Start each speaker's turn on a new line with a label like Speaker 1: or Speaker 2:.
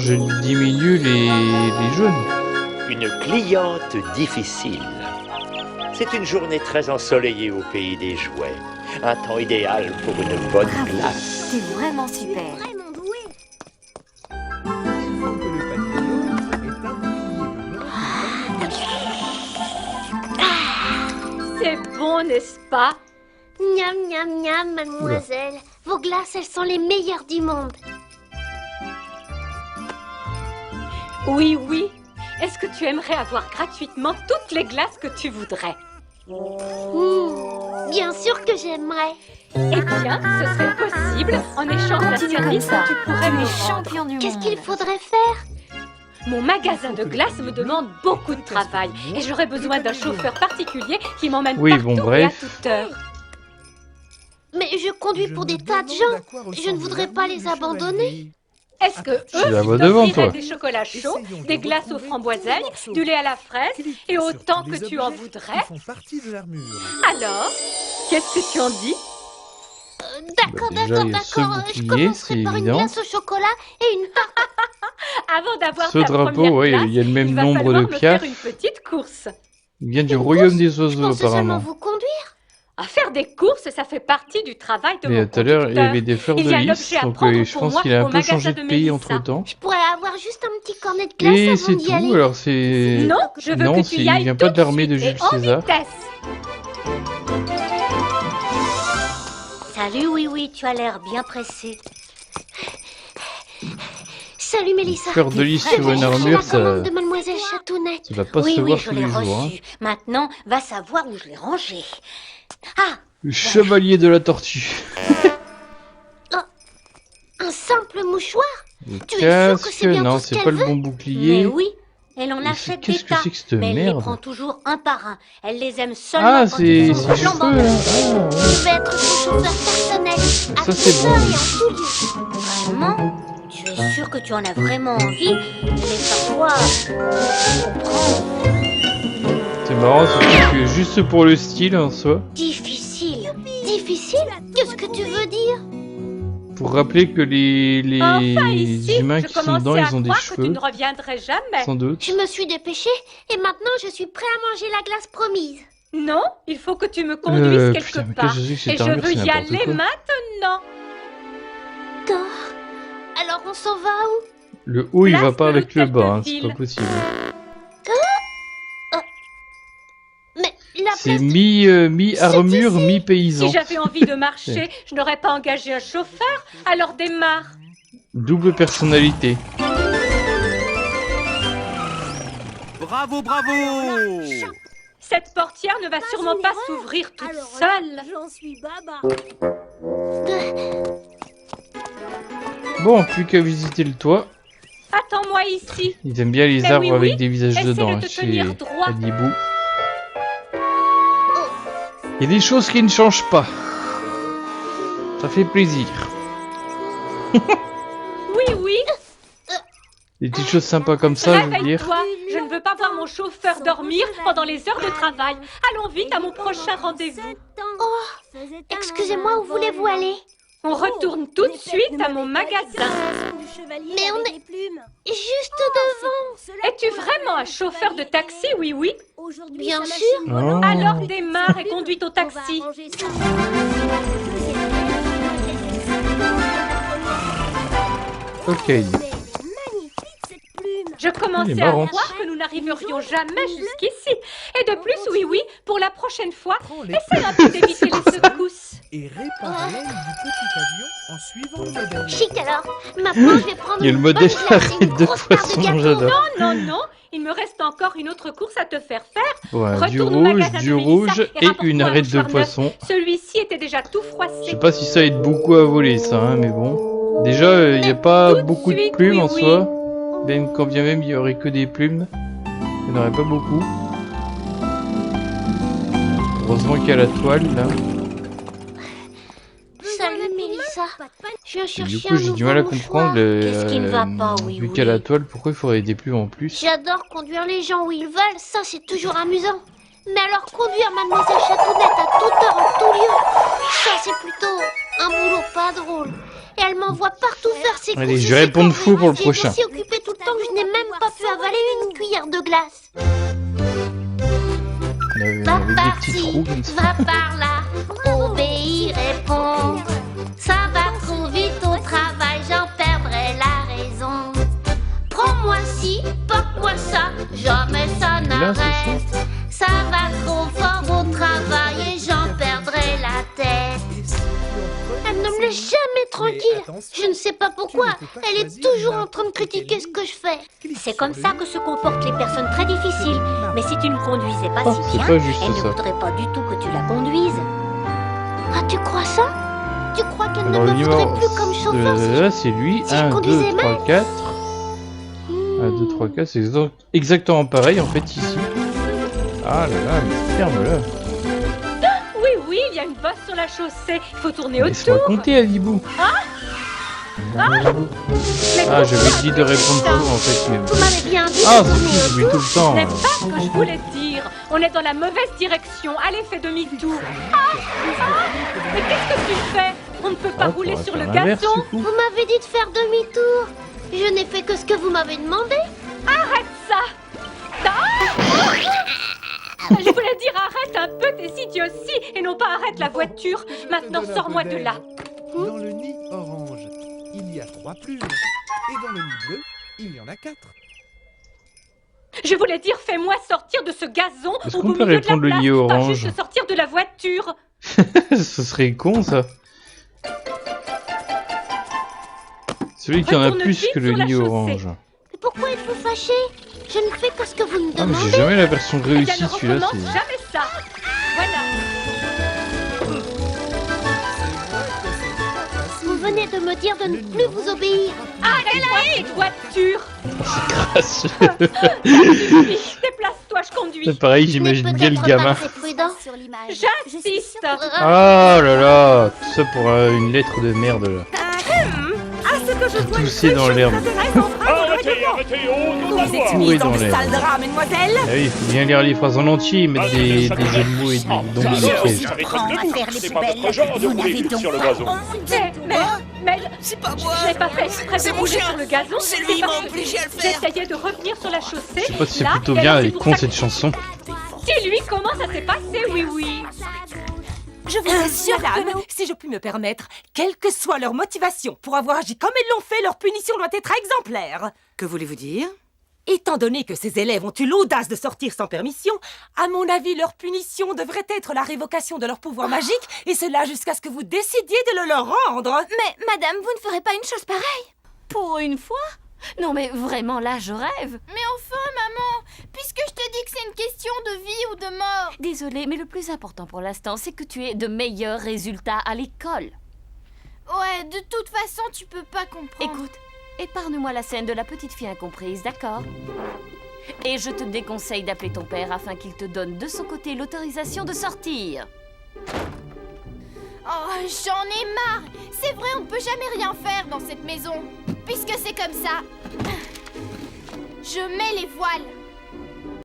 Speaker 1: Je diminue les jaunes.
Speaker 2: Une cliente difficile. C'est une journée très ensoleillée au pays des jouets. Un temps idéal pour une bonne glace.
Speaker 3: C'est vraiment super.
Speaker 4: Vraiment doué.
Speaker 5: C'est bon, n'est-ce pas?
Speaker 4: Miam, miam, miam, mademoiselle. Vos glaces, elles sont les meilleures du monde.
Speaker 5: Oui, oui. Est-ce que tu aimerais avoir gratuitement toutes les glaces que tu voudrais?
Speaker 4: Bien sûr que j'aimerais.
Speaker 5: Eh bien, ce serait possible en échange d'un
Speaker 3: Continue comme
Speaker 5: service
Speaker 3: ça.
Speaker 5: que tu pourrais
Speaker 3: Tu
Speaker 5: me
Speaker 3: es
Speaker 5: rendre.
Speaker 3: champion du
Speaker 4: Qu'est-ce
Speaker 3: monde.
Speaker 4: qu'il faudrait faire?
Speaker 5: Mon magasin de glace me demande beaucoup de travail et j'aurais besoin d'un chauffeur particulier qui m'emmène
Speaker 1: Oui,
Speaker 5: partout
Speaker 1: bon,
Speaker 5: et à
Speaker 1: bref.
Speaker 5: toute heure.
Speaker 4: Mais je conduis pour des tas de gens. Je ne voudrais pas les abandonner.
Speaker 5: Est-ce que
Speaker 1: Tu la
Speaker 5: eux
Speaker 1: vois devant,
Speaker 5: t'offriraient
Speaker 1: toi.
Speaker 5: des chocolats chauds, des glaces aux framboises, du lait à la fraise et autant que tu en voudrais? Alors, qu'est-ce que tu en dis?
Speaker 4: D'accord,
Speaker 1: Bah, déjà,
Speaker 4: d'accord,
Speaker 1: il y a ce
Speaker 4: d'accord. Je
Speaker 1: bouclier,
Speaker 4: commencerai
Speaker 1: c'est
Speaker 4: par une
Speaker 1: évident.
Speaker 4: glace au chocolat et une tarte.
Speaker 5: Avant d'avoir
Speaker 1: Ce
Speaker 5: ta
Speaker 1: drapeau,
Speaker 5: première
Speaker 1: ouais,
Speaker 5: glace,
Speaker 1: il y a le même
Speaker 5: il va
Speaker 1: nombre
Speaker 5: falloir
Speaker 1: de
Speaker 5: me faire
Speaker 1: pierres.
Speaker 5: une petite course.
Speaker 1: Il vient du
Speaker 4: Une
Speaker 1: royaume
Speaker 4: course?
Speaker 1: des
Speaker 4: Je
Speaker 1: oiseaux,
Speaker 4: pensais seulement
Speaker 1: apparemment.
Speaker 4: vous conduire.
Speaker 5: À faire des courses, ça fait partie du travail de
Speaker 1: Mais
Speaker 5: mon
Speaker 1: tout à l'heure, il y
Speaker 5: conducteur.
Speaker 1: avait des fleurs
Speaker 5: Il
Speaker 1: de
Speaker 5: y a un
Speaker 1: lys,
Speaker 5: objet à
Speaker 1: donc
Speaker 5: prendre
Speaker 1: je
Speaker 5: pour
Speaker 1: pense
Speaker 5: moi
Speaker 1: qu'il a un
Speaker 5: au
Speaker 1: peu
Speaker 5: magasin
Speaker 1: changé
Speaker 5: de
Speaker 1: de pays
Speaker 5: Mélissa.
Speaker 1: entre-temps.
Speaker 4: Je pourrais avoir juste un petit cornet de glace
Speaker 1: Et
Speaker 4: avant
Speaker 1: c'est
Speaker 4: d'y
Speaker 1: tout,
Speaker 4: aller.
Speaker 1: alors c'est...
Speaker 5: Non, je veux
Speaker 1: Non,
Speaker 5: que tu y ailles
Speaker 1: il vient
Speaker 5: tout
Speaker 1: pas de l'armée
Speaker 5: suite
Speaker 1: de
Speaker 5: et
Speaker 1: Jules
Speaker 5: en
Speaker 1: César.
Speaker 5: vitesse.
Speaker 4: Salut, oui, oui, tu as l'air bien pressé. Salut, Mélissa.
Speaker 1: Fleur de lys
Speaker 4: Je
Speaker 1: sur
Speaker 4: vais
Speaker 1: une
Speaker 4: chercher
Speaker 1: armure,
Speaker 4: la commande de Mademoiselle Chatounette.
Speaker 1: ça va pas
Speaker 6: Oui,
Speaker 1: se
Speaker 6: oui,
Speaker 1: voir
Speaker 6: je
Speaker 1: tous
Speaker 6: l'ai
Speaker 1: les jours. Hein.
Speaker 6: reçu. Maintenant, va savoir où je l'ai rangé. Ah,
Speaker 1: Le chevalier de la tortue.
Speaker 4: Un simple mouchoir?
Speaker 1: Le
Speaker 4: Tu es sûr que
Speaker 1: casque,
Speaker 4: c'est bien
Speaker 1: non,
Speaker 4: tout ce
Speaker 1: c'est
Speaker 4: qu'elle
Speaker 1: pas le
Speaker 4: veut?
Speaker 1: bon
Speaker 6: mais
Speaker 1: bouclier.
Speaker 6: oui, elle en
Speaker 1: Et
Speaker 6: achète des
Speaker 1: qu'est-ce que
Speaker 6: tas.
Speaker 1: c'est que cette
Speaker 6: Mais elle les
Speaker 1: merde?
Speaker 6: prend toujours un par un. Elle les aime seulement
Speaker 1: Ah,
Speaker 6: quand
Speaker 1: c'est
Speaker 6: ils
Speaker 1: ses
Speaker 6: sont flambant
Speaker 1: cheveux, là.
Speaker 6: neufs.
Speaker 1: Ah, ouais.
Speaker 4: Je vais être son chauffeur personnel. À
Speaker 1: Ça,
Speaker 4: toute
Speaker 1: c'est
Speaker 4: heure
Speaker 1: bon.
Speaker 4: et en tout lieu.
Speaker 6: Vraiment? Tu es sûr que tu en as vraiment envie? Mais parfois, comprends.
Speaker 1: C'est marrant, c'est que juste pour le style en soi.
Speaker 4: Difficile. Difficile? Qu'est-ce que tu veux dire?
Speaker 1: Pour rappeler que les
Speaker 5: Enfin ici,
Speaker 1: humains
Speaker 5: je
Speaker 1: qui sont
Speaker 5: commençais
Speaker 1: dedans,
Speaker 5: à
Speaker 1: ils ont des
Speaker 5: croire que tu
Speaker 1: cheveux,
Speaker 5: ne reviendrais jamais.
Speaker 1: sans doute.
Speaker 4: Je me suis dépêchée et maintenant je suis prêt à manger la glace promise.
Speaker 5: Non, il faut que tu me conduises quelque
Speaker 1: putain, mais
Speaker 5: part.
Speaker 1: qu'est-ce que c'est que
Speaker 5: Et
Speaker 1: cette
Speaker 5: je
Speaker 1: armure,
Speaker 5: veux
Speaker 1: c'est
Speaker 5: y
Speaker 1: n'importe
Speaker 5: aller
Speaker 1: quoi.
Speaker 5: maintenant.
Speaker 4: D'accord. Alors on s'en va où?
Speaker 1: Le haut, il
Speaker 5: Place
Speaker 1: va pas
Speaker 5: de
Speaker 1: avec le
Speaker 5: l'hôtel
Speaker 1: bas,
Speaker 5: de
Speaker 1: hein, c'est
Speaker 5: ville.
Speaker 1: pas possible.
Speaker 4: Mais la
Speaker 1: C'est
Speaker 4: place de...
Speaker 1: mi-armure,
Speaker 4: C'est ici.
Speaker 1: mi-paysan.
Speaker 5: Si j'avais envie de marcher, je n'aurais pas engagé un chauffeur, alors démarre.
Speaker 1: Double personnalité.
Speaker 7: Bravo, bravo!
Speaker 5: Cette portière ne va sûrement pas s'ouvrir toute seule.
Speaker 4: J'en suis baba.
Speaker 1: Bon, plus qu'à visiter le toit.
Speaker 5: Attends-moi ici.
Speaker 1: Ils aiment bien les
Speaker 5: Mais
Speaker 1: arbres
Speaker 5: oui,
Speaker 1: avec
Speaker 5: oui.
Speaker 1: des visages
Speaker 5: Essaie
Speaker 1: dedans,
Speaker 5: de
Speaker 1: hein,
Speaker 5: te
Speaker 1: chez
Speaker 5: tenir droit.
Speaker 1: Adibou. Il y a des choses qui ne changent pas. Ça fait plaisir.
Speaker 5: Oui, oui.
Speaker 1: Des petites choses sympas comme ça, je veux dire.
Speaker 5: Réveille-toi. Je ne veux pas voir mon chauffeur dormir pendant les heures de travail. Allons vite à mon prochain rendez-vous.
Speaker 4: Oh, excusez-moi, où voulez-vous aller?
Speaker 5: On retourne tout de suite à mon magasin.
Speaker 4: Mais on est juste devant.
Speaker 5: Es-tu vraiment un chauffeur de taxi, oui, oui?
Speaker 4: Bien sûr.
Speaker 1: Oh.
Speaker 5: Alors démarre et conduis ton taxi.
Speaker 1: Ok.
Speaker 5: Je
Speaker 1: Il
Speaker 5: commençais
Speaker 1: est
Speaker 5: à
Speaker 1: marrant.
Speaker 5: croire que nous n'arriverions jamais jusqu'ici. Et de plus, oui, oui, pour la prochaine fois, essaie un peu d'éviter les secousses.
Speaker 7: Et répare l'aile du petit avion en suivant le modèle.
Speaker 4: Chic alors. Maintenant, je vais prendre
Speaker 1: Il y a le
Speaker 4: une
Speaker 1: modèle
Speaker 4: bonne glace et une
Speaker 1: arrête de
Speaker 4: grosse part de
Speaker 1: poisson,
Speaker 4: gâteau.
Speaker 1: j'adore.
Speaker 5: Non, non, il me reste encore une autre course à te faire faire.
Speaker 1: Ouais, du
Speaker 5: Retourne au
Speaker 1: rouge,
Speaker 5: magasin de
Speaker 1: du
Speaker 5: Mélissa
Speaker 1: rouge et
Speaker 5: rapporte-moi
Speaker 1: une
Speaker 5: un
Speaker 1: arête de
Speaker 5: mouchoir neuf.
Speaker 1: poisson.
Speaker 5: Celui-ci était déjà tout
Speaker 1: Je
Speaker 5: froissé.
Speaker 1: sais pas si ça aide beaucoup à voler ça, hein, mais bon. Déjà, il n'y a pas
Speaker 5: tout de
Speaker 1: beaucoup de
Speaker 5: suite,
Speaker 1: plumes
Speaker 5: oui,
Speaker 1: en
Speaker 5: oui.
Speaker 1: soi. Même quand bien même il y aurait que des plumes. Il n'y en aurait pas beaucoup. Heureusement qu'il y a la toile là.
Speaker 4: Salut Mélissa. Je viens
Speaker 1: Et
Speaker 4: chercher
Speaker 1: du coup, j'ai
Speaker 4: un
Speaker 1: du mal à
Speaker 4: nouveau
Speaker 1: comprendre
Speaker 4: mouchoir.
Speaker 6: Qu'est-ce qui ne va pas, oui,
Speaker 1: vu
Speaker 6: oui.
Speaker 1: qu'il y a la toile, pourquoi il faudrait des plumes en plus.
Speaker 4: J'adore conduire les gens où ils veulent, ça c'est toujours amusant. Mais alors conduire Mademoiselle Chatounette à toute heure en tout lieu, ça c'est plutôt un boulot pas drôle. et elle m'envoie partout faire ses courses.
Speaker 1: Allez,
Speaker 4: et
Speaker 1: je
Speaker 4: ses
Speaker 1: vais répondre
Speaker 4: corvées.
Speaker 1: fou pour le
Speaker 4: J'ai
Speaker 1: prochain.
Speaker 4: été si occupée tout le temps que je n'ai même pas pu avaler une cuillère de glace. Va
Speaker 1: Avec des
Speaker 4: par
Speaker 1: petits
Speaker 4: ci,
Speaker 1: trous comme ça.
Speaker 4: va par là, obéis, réponds. Ça va trop vite au travail, j'en perdrai la raison. Prends-moi ci, porte-moi ça, jamais ça
Speaker 1: Là, c'est
Speaker 4: n'arrête. Ça va trop fort au travail et j'en perdrai la tête. Elle ne me laisse jamais tranquille. Je ne sais pas pourquoi. Elle est toujours en train de critiquer ce que je fais.
Speaker 6: C'est comme ça que se comportent les personnes très difficiles. Mais si tu ne conduisais pas
Speaker 1: Oh,
Speaker 6: si
Speaker 1: c'est
Speaker 6: bien,
Speaker 1: pas juste
Speaker 6: elle ne
Speaker 1: ça.
Speaker 6: voudrait pas du tout que tu la conduises.
Speaker 4: Ah, tu crois ça? Tu crois qu'elle ne
Speaker 1: Alors,
Speaker 4: me
Speaker 1: le numéro
Speaker 4: voudrait plus comme chauffeur si
Speaker 1: là, c'est lui.
Speaker 4: si je
Speaker 1: 1,
Speaker 4: conduisais
Speaker 1: 2, 3,
Speaker 4: mal.
Speaker 1: 4. 1, 2, 3, 4, c'est exactement pareil en fait ici. Ah là là, mais ferme-la.
Speaker 5: Oui, oui, il y a une bosse sur la chaussée. Il faut tourner
Speaker 1: Laisse-moi
Speaker 5: autour.
Speaker 1: compter, Alibou.
Speaker 5: Mais
Speaker 1: Ah, j'avais dit de répondre faux en fait. Mais...
Speaker 4: Vous m'avez bien dit
Speaker 1: Ah,
Speaker 4: de
Speaker 1: c'est
Speaker 4: tourner
Speaker 1: qui, j'oublie tout le
Speaker 5: Ce
Speaker 1: temps.
Speaker 5: n'est pas ce que je voulais dire. On est dans la mauvaise direction. Allez, fais demi-tour. Mais qu'est-ce que tu fais? On ne peut pas
Speaker 1: Ah,
Speaker 5: rouler
Speaker 1: faudra
Speaker 5: sur
Speaker 1: faire
Speaker 5: le
Speaker 1: l'inverse,
Speaker 5: gazon.
Speaker 1: du coup.
Speaker 4: Vous m'avez dit de faire demi-tour. Je n'ai fait que ce que vous m'avez demandé.
Speaker 5: Arrête ça. Je voulais dire arrête un peu tes idioties et non pas arrête la voiture. Maintenant, sors-moi de là.
Speaker 7: Dans le nid orange, il y a 3 plumes. Et dans le nid bleu, il y en a 4.
Speaker 5: Je voulais dire fais-moi sortir de ce gazon
Speaker 1: Est-ce
Speaker 5: au
Speaker 1: qu'on
Speaker 5: beau
Speaker 1: peut
Speaker 5: milieu de la
Speaker 1: répondre le
Speaker 5: place,
Speaker 1: nid
Speaker 5: pas
Speaker 1: orange?
Speaker 5: juste sortir de la voiture.
Speaker 1: Ce serait con ça. Celui qui en a
Speaker 5: Retourne
Speaker 1: plus
Speaker 5: vite
Speaker 1: que le
Speaker 5: sur la
Speaker 1: nid
Speaker 5: chaussée.
Speaker 1: orange.
Speaker 4: Mais pourquoi êtes-vous fâché? Je ne fais que ce que vous me
Speaker 1: Ah mais j'ai
Speaker 4: demandez.
Speaker 1: jamais la version
Speaker 5: Eh bien,
Speaker 1: réussie
Speaker 5: ne
Speaker 1: celui-là.
Speaker 5: recommence
Speaker 1: c'est-
Speaker 5: jamais ça. Voilà.
Speaker 4: Vous venez de me dire de ne plus vous obéir.
Speaker 5: Arrête-moi cette voiture.
Speaker 1: Crasse.
Speaker 5: Déplace-toi, je conduis.
Speaker 1: C'est pareil,
Speaker 4: Mais
Speaker 1: j'imagine bien le
Speaker 4: peut-être
Speaker 1: gamin.
Speaker 4: pas très prudent.
Speaker 5: J'insiste.
Speaker 1: Ah là là, tout ça pour une lettre de merde là.
Speaker 3: À ce que je vois,
Speaker 1: Tousser dans l'herbe.
Speaker 2: Arrêtez, arrêtez, oh,
Speaker 3: Vous êtes
Speaker 1: Touré
Speaker 3: mise
Speaker 1: dans
Speaker 3: dans le
Speaker 1: l'herbe.
Speaker 3: sale drap, mademoiselle.
Speaker 1: Ah oui, il faut bien lire les phrases en entier et mettre des jeux de mots et des dons de pièges.
Speaker 6: Prends à faire les
Speaker 2: C'est pas
Speaker 6: poubelles.
Speaker 2: votre genre de
Speaker 6: Vous n'avez
Speaker 2: rouler
Speaker 6: donc
Speaker 2: sur le
Speaker 6: pas
Speaker 2: gazon.
Speaker 5: Mais
Speaker 3: C'est pas moi.
Speaker 5: je n'ai pas fait exprès
Speaker 3: C'est
Speaker 5: de
Speaker 3: mon
Speaker 5: rouler
Speaker 3: chien.
Speaker 5: sur le gazon.
Speaker 3: C'est lui, il
Speaker 5: parce
Speaker 3: m'a
Speaker 5: que
Speaker 3: obligé à le faire.
Speaker 5: J'essayais de revenir sur la chaussée.
Speaker 1: Je sais pas si c'est
Speaker 5: là,
Speaker 1: plutôt
Speaker 5: et
Speaker 1: bien,
Speaker 5: alors,
Speaker 1: elle
Speaker 5: c'est
Speaker 1: est
Speaker 5: pour
Speaker 1: con
Speaker 5: ça
Speaker 1: cette chanson.
Speaker 5: Dis-lui comment ça s'est passé, oui, oui.
Speaker 3: Je vous assure, madame, si je puis me permettre, quelle que soit leur motivation pour avoir agi comme ils l'ont fait, leur punition doit être exemplaire. Que voulez-vous dire? Étant donné que ces élèves ont eu l'audace de sortir sans permission, à mon avis, leur punition devrait être la révocation de leur pouvoir magique, et cela jusqu'à ce que vous décidiez de le leur rendre.
Speaker 8: Mais, madame, vous ne ferez pas une chose pareille? Pour une fois? Non, mais vraiment, là, je rêve.
Speaker 9: Mais enfin, maman, puisque je te dis que c'est une question de vie ou de mort.
Speaker 8: Désolée, mais le plus important pour l'instant, c'est que tu aies de meilleurs résultats à l'école.
Speaker 9: Ouais, de toute façon, tu peux pas comprendre.
Speaker 8: Écoute, épargne-moi la scène de la petite fille incomprise, d'accord? Et je te déconseille d'appeler ton père afin qu'il te donne de son côté l'autorisation de sortir.
Speaker 9: Oh, j'en ai marre. C'est vrai, on ne peut jamais rien faire dans cette maison. Puisque c'est comme ça. Je mets les voiles.